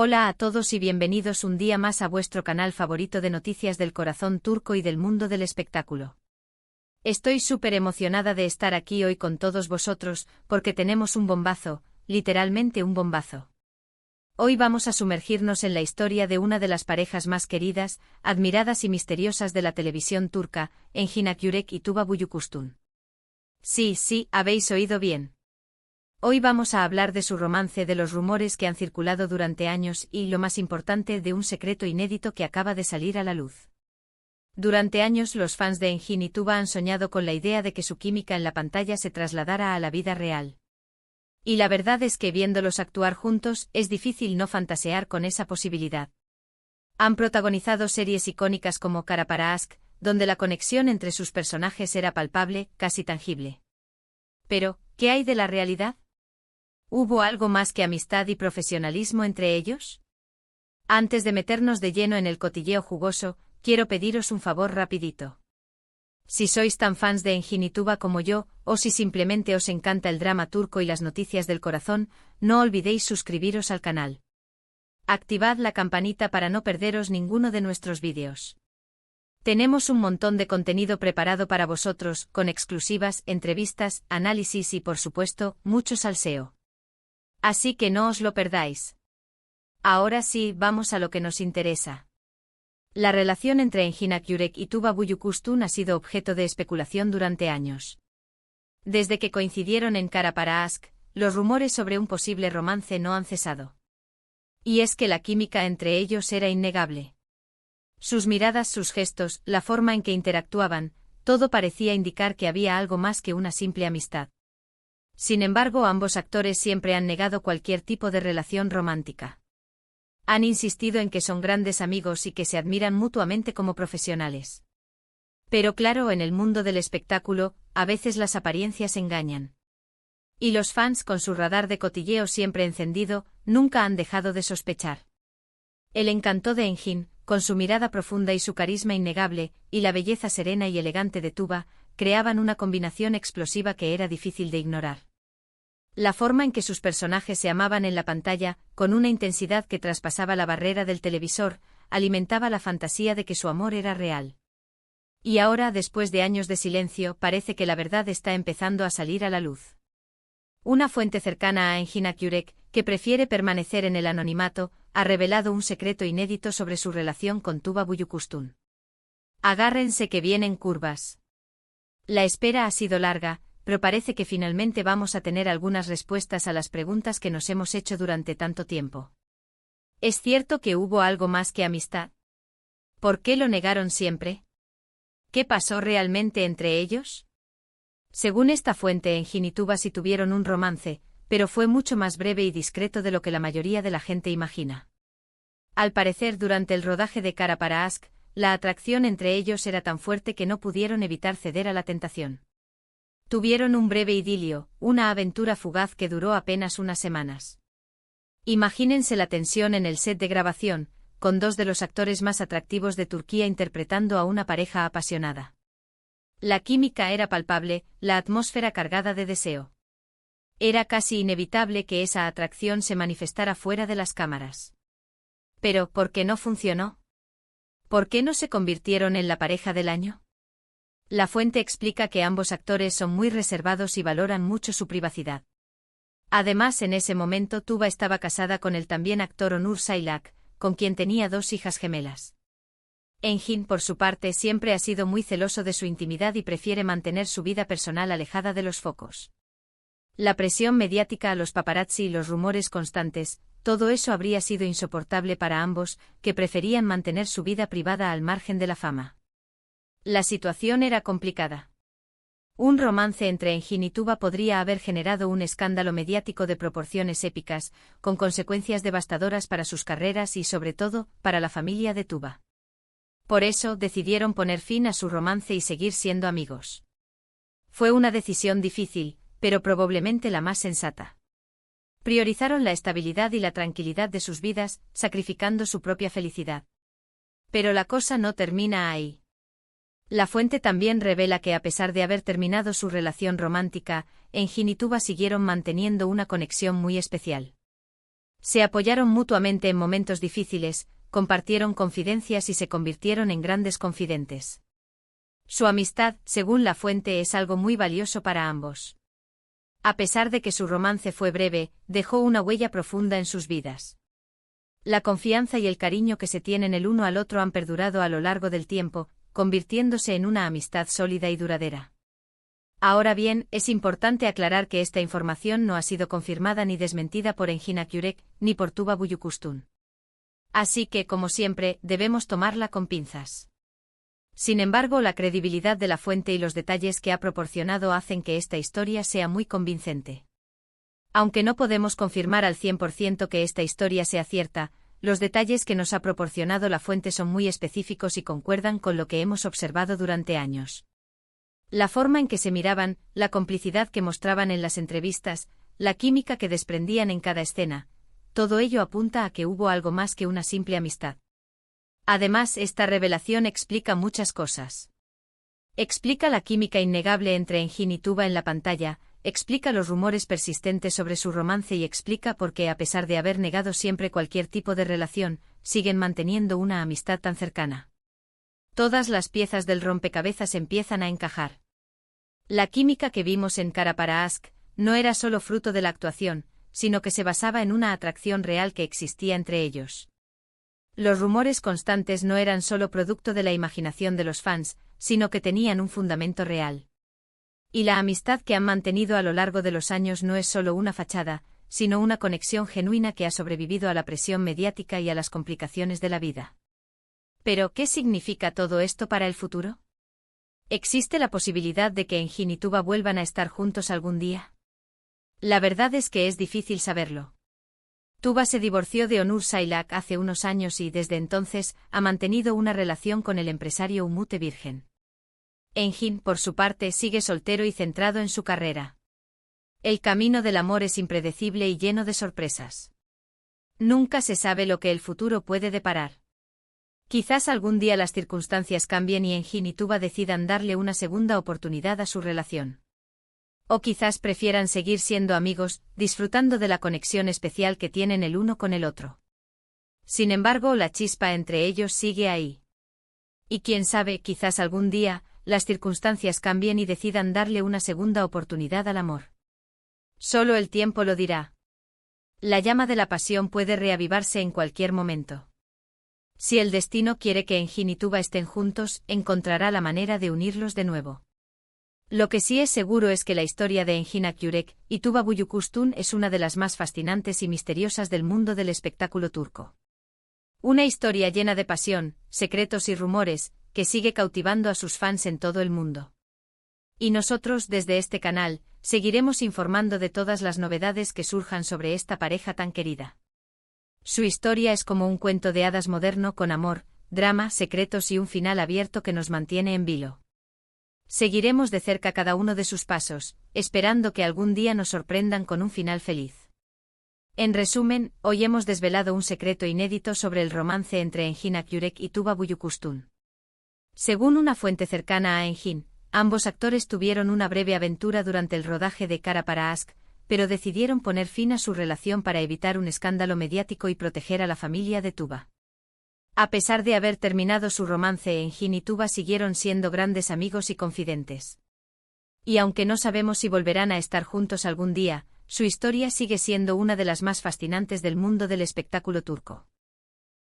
Hola a todos y bienvenidos un día más a vuestro canal favorito de noticias del corazón turco y del mundo del espectáculo. Estoy súper emocionada de estar aquí hoy con todos vosotros, porque tenemos un bombazo, literalmente un bombazo. Hoy vamos a sumergirnos en la historia de una de las parejas más queridas, admiradas y misteriosas de la televisión turca, Engin Akyürek y Tuba Büyüküstün. Sí, habéis oído bien. Hoy vamos a hablar de su romance, de los rumores que han circulado durante años y, lo más importante, de un secreto inédito que acaba de salir a la luz. Durante años los fans de Engin y Tuba han soñado con la idea de que su química en la pantalla se trasladara a la vida real. Y la verdad es que viéndolos actuar juntos es difícil no fantasear con esa posibilidad. Han protagonizado series icónicas como Kara para Aşk, donde la conexión entre sus personajes era palpable, casi tangible. Pero, ¿qué hay de la realidad? ¿Hubo algo más que amistad y profesionalismo entre ellos? Antes de meternos de lleno en el cotilleo jugoso, quiero pediros un favor rapidito. Si sois tan fans de Engin y Tuba como yo, o si simplemente os encanta el drama turco y las noticias del corazón, no olvidéis suscribiros al canal. Activad la campanita para no perderos ninguno de nuestros vídeos. Tenemos un montón de contenido preparado para vosotros, con exclusivas, entrevistas, análisis y por supuesto, mucho salseo. Así que no os lo perdáis. Ahora sí, vamos a lo que nos interesa. La relación entre Engin Akyürek y Tuba Büyüküstün ha sido objeto de especulación durante años. Desde que coincidieron en Kara para Aşk, los rumores sobre un posible romance no han cesado. Y es que la química entre ellos era innegable. Sus miradas, sus gestos, la forma en que interactuaban, todo parecía indicar que había algo más que una simple amistad. Sin embargo, ambos actores siempre han negado cualquier tipo de relación romántica. Han insistido en que son grandes amigos y que se admiran mutuamente como profesionales. Pero claro, en el mundo del espectáculo, a veces las apariencias engañan. Y los fans, con su radar de cotilleo siempre encendido, nunca han dejado de sospechar. El encanto de Engin, con su mirada profunda y su carisma innegable, y la belleza serena y elegante de Tuba, creaban una combinación explosiva que era difícil de ignorar. La forma en que sus personajes se amaban en la pantalla, con una intensidad que traspasaba la barrera del televisor, alimentaba la fantasía de que su amor era real. Y ahora, después de años de silencio, parece que la verdad está empezando a salir a la luz. Una fuente cercana a Engin Akyürek, que prefiere permanecer en el anonimato, ha revelado un secreto inédito sobre su relación con Tuba Büyüküstün. Agárrense que vienen curvas. La espera ha sido larga, pero parece que finalmente vamos a tener algunas respuestas a las preguntas que nos hemos hecho durante tanto tiempo. ¿Es cierto que hubo algo más que amistad? ¿Por qué lo negaron siempre? ¿Qué pasó realmente entre ellos? Según esta fuente, Engin y Tuba sí tuvieron un romance, pero fue mucho más breve y discreto de lo que la mayoría de la gente imagina. Al parecer, durante el rodaje de Kara para Aşk, la atracción entre ellos era tan fuerte que no pudieron evitar ceder a la tentación. Tuvieron un breve idilio, una aventura fugaz que duró apenas unas semanas. Imagínense la tensión en el set de grabación, con dos de los actores más atractivos de Turquía interpretando a una pareja apasionada. La química era palpable, la atmósfera cargada de deseo. Era casi inevitable que esa atracción se manifestara fuera de las cámaras. Pero, ¿por qué no funcionó? ¿Por qué no se convirtieron en la pareja del año? La fuente explica que ambos actores son muy reservados y valoran mucho su privacidad. Además, en ese momento Tuba estaba casada con el también actor Onur Sailak, con quien tenía 2 hijas gemelas. Engin, por su parte, siempre ha sido muy celoso de su intimidad y prefiere mantener su vida personal alejada de los focos. La presión mediática a los paparazzi y los rumores constantes, todo eso habría sido insoportable para ambos, que preferían mantener su vida privada al margen de la fama. La situación era complicada. Un romance entre Engin y Tuba podría haber generado un escándalo mediático de proporciones épicas, con consecuencias devastadoras para sus carreras y, sobre todo, para la familia de Tuba. Por eso, decidieron poner fin a su romance y seguir siendo amigos. Fue una decisión difícil, pero probablemente la más sensata. Priorizaron la estabilidad y la tranquilidad de sus vidas, sacrificando su propia felicidad. Pero la cosa no termina ahí. La fuente también revela que a pesar de haber terminado su relación romántica, Engin y Tuba siguieron manteniendo una conexión muy especial. Se apoyaron mutuamente en momentos difíciles, compartieron confidencias y se convirtieron en grandes confidentes. Su amistad, según la fuente, es algo muy valioso para ambos. A pesar de que su romance fue breve, dejó una huella profunda en sus vidas. La confianza y el cariño que se tienen el uno al otro han perdurado a lo largo del tiempo, convirtiéndose en una amistad sólida y duradera. Ahora bien, es importante aclarar que esta información no ha sido confirmada ni desmentida por Engin Akyurek, ni por Tuba Büyüküstün. Así que, como siempre, debemos tomarla con pinzas. Sin embargo, la credibilidad de la fuente y los detalles que ha proporcionado hacen que esta historia sea muy convincente. Aunque no podemos confirmar al 100% que esta historia sea cierta, los detalles que nos ha proporcionado la fuente son muy específicos y concuerdan con lo que hemos observado durante años. La forma en que se miraban, la complicidad que mostraban en las entrevistas, la química que desprendían en cada escena, todo ello apunta a que hubo algo más que una simple amistad. Además, esta revelación explica muchas cosas. Explica la química innegable entre Engin y Tuba en la pantalla, explica los rumores persistentes sobre su romance y explica por qué, a pesar de haber negado siempre cualquier tipo de relación, siguen manteniendo una amistad tan cercana. Todas las piezas del rompecabezas empiezan a encajar. La química que vimos en Kara para Ask no era solo fruto de la actuación, sino que se basaba en una atracción real que existía entre ellos. Los rumores constantes no eran solo producto de la imaginación de los fans, sino que tenían un fundamento real. Y la amistad que han mantenido a lo largo de los años no es solo una fachada, sino una conexión genuina que ha sobrevivido a la presión mediática y a las complicaciones de la vida. Pero, ¿qué significa todo esto para el futuro? ¿Existe la posibilidad de que Engin y Tuba vuelvan a estar juntos algún día? La verdad es que es difícil saberlo. Tuba se divorció de Onur Sailak hace unos años y desde entonces ha mantenido una relación con el empresario Umut Virgen. Engin, por su parte, sigue soltero y centrado en su carrera. El camino del amor es impredecible y lleno de sorpresas. Nunca se sabe lo que el futuro puede deparar. Quizás algún día las circunstancias cambien y Engin y Tuba decidan darle una segunda oportunidad a su relación. O quizás prefieran seguir siendo amigos, disfrutando de la conexión especial que tienen el uno con el otro. Sin embargo, la chispa entre ellos sigue ahí. Y quién sabe, quizás algún día, las circunstancias cambien y decidan darle una segunda oportunidad al amor. Solo el tiempo lo dirá. La llama de la pasión puede reavivarse en cualquier momento. Si el destino quiere que Engin y Tuba estén juntos, encontrará la manera de unirlos de nuevo. Lo que sí es seguro es que la historia de Engin Akyurek y Tuba Büyüküstün es una de las más fascinantes y misteriosas del mundo del espectáculo turco. Una historia llena de pasión, secretos y rumores, que sigue cautivando a sus fans en todo el mundo. Y nosotros, desde este canal, seguiremos informando de todas las novedades que surjan sobre esta pareja tan querida. Su historia es como un cuento de hadas moderno con amor, drama, secretos y un final abierto que nos mantiene en vilo. Seguiremos de cerca cada uno de sus pasos, esperando que algún día nos sorprendan con un final feliz. En resumen, hoy hemos desvelado un secreto inédito sobre el romance entre Engin Akyurek y Tuba Büyüküstün. Según una fuente cercana a Engin, ambos actores tuvieron una breve aventura durante el rodaje de Kara para Ask, pero decidieron poner fin a su relación para evitar un escándalo mediático y proteger a la familia de Tuba. A pesar de haber terminado su romance, Engin y Tuba siguieron siendo grandes amigos y confidentes. Y aunque no sabemos si volverán a estar juntos algún día, su historia sigue siendo una de las más fascinantes del mundo del espectáculo turco.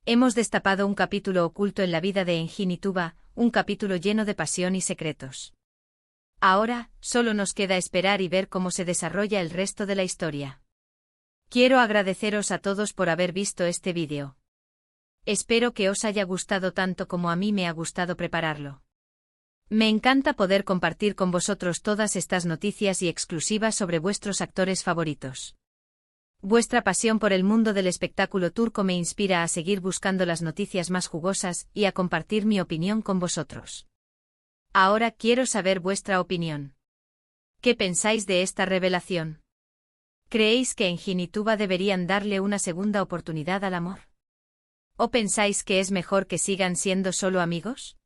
Hemos destapado un capítulo oculto en la vida de Engin y Tuba, un capítulo lleno de pasión y secretos. Ahora, solo nos queda esperar y ver cómo se desarrolla el resto de la historia. Quiero agradeceros a todos por haber visto este vídeo. Espero que os haya gustado tanto como a mí me ha gustado prepararlo. Me encanta poder compartir con vosotros todas estas noticias y exclusivas sobre vuestros actores favoritos. Vuestra pasión por el mundo del espectáculo turco me inspira a seguir buscando las noticias más jugosas y a compartir mi opinión con vosotros. Ahora quiero saber vuestra opinión. ¿Qué pensáis de esta revelación? ¿Creéis que Engin y Tuba deberían darle una segunda oportunidad al amor? ¿O pensáis que es mejor que sigan siendo solo amigos?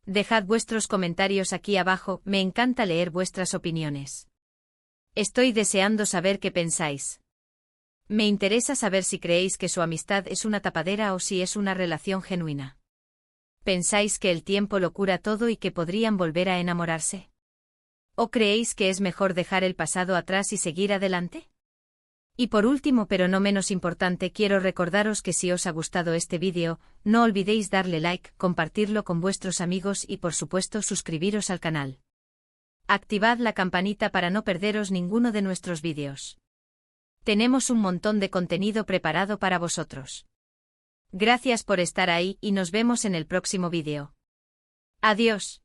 Dejad vuestros comentarios aquí abajo, me encanta leer vuestras opiniones. Estoy deseando saber qué pensáis. Me interesa saber si creéis que su amistad es una tapadera o si es una relación genuina. ¿Pensáis que el tiempo lo cura todo y que podrían volver a enamorarse? ¿O creéis que es mejor dejar el pasado atrás y seguir adelante? Y por último, pero no menos importante, quiero recordaros que si os ha gustado este vídeo, no olvidéis darle like, compartirlo con vuestros amigos y por supuesto suscribiros al canal. Activad la campanita para no perderos ninguno de nuestros vídeos. Tenemos un montón de contenido preparado para vosotros. Gracias por estar ahí y nos vemos en el próximo vídeo. Adiós.